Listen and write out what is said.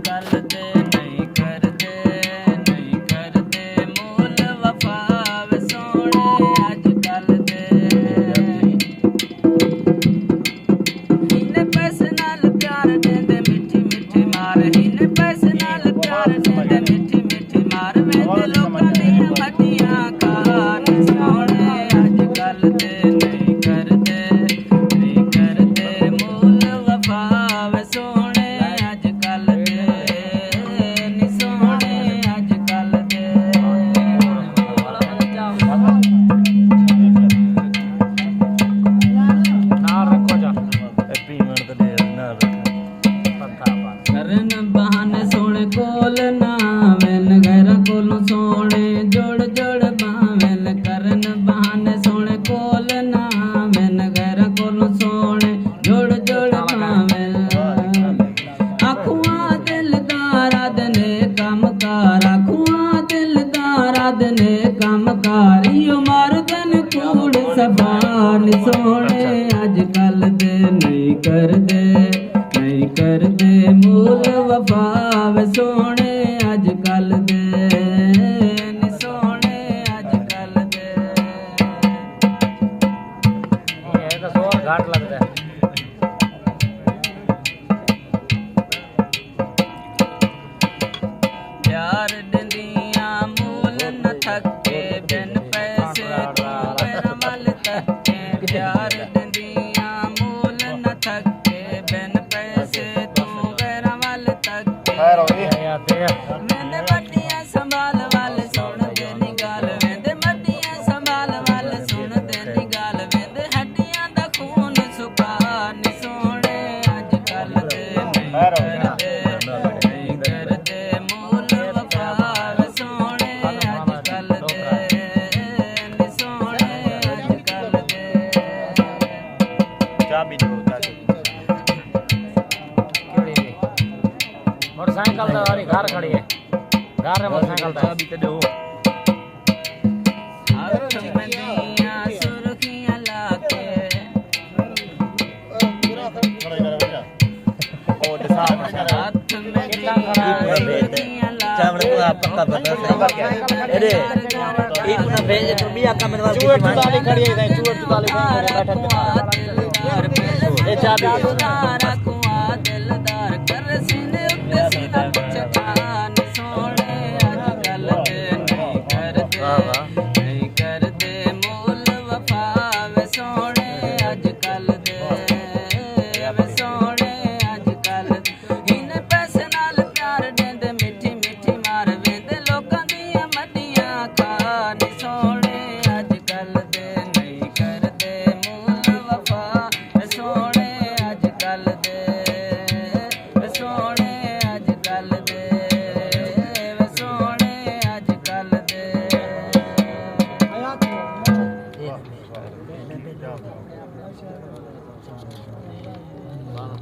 कल दे नहीं करदे मूल वफा वे सोने अज कल दे इन्हें पैसे नाल प्यार देंदे मिठी मिठी मार इन्हें पैसे नाल प्यार देंदे मिठी मिठी मार वेंदे लोकां दियां मटियां खान सोने अज कल दे नहीं करदे मूल वफा वे सोने अज कल दे नी सोने अज कल दे करन बहाने सोने कोल ना वेन घर कोलों सोने जोड़ जोड़ बावेन करन बहाने सोने कोल ना वेन घर कोलों सोने जोड़ जोड़ बावेन आखुआं दिलदार आदने कमकार आखुआं दिलदार आदने कमकार यो मर्दन कूड़ सबान सोने अज कल दे नहीं करदे मूल वफा वे सोने अज कल दे नी सोने अज कल दे ये तो सोर घाट लगता है प्यार दिंदियां मूल न थके बिन पैसे तू मेरा मल तके प्यार दिंदियां मूल न थके बिन पैसे तू मेरा मल तके वेंदे मटियां संभाल वाल सुन दे नी गाल वेंदे मटियां संभाल वाल सुन दे नी गाल वेंदे हड्डियां दा खून सुका नी सोने अज कल दे नहीं करदे मूल वफा वे सोने अज कल दे नी सोने अज कल दे मोटरसाइकिल तो हमारी घर खड़ी है घर में मोटरसाइकिल चाबी तो दो हाथ में दियां सुर्खियां लाके हाथ में दियां सुर्खियां चावड़ को आप पक्का बता अरे एक ना भेज तो बिया का मनवा चूड़ चुताली खड़ी है चूड़ चुताली ये चाबी रखुआ दिलदार कर सीने उत्ते सीना चटान सोने अज कल दे नहीं करदे मूल वफा वे सोने अज कल दे वे सोने अज कल इन्हें पैसे नाल प्यार देंदे मिठी मिठी मार वेंदे लोकां दियां मटियां खान सोने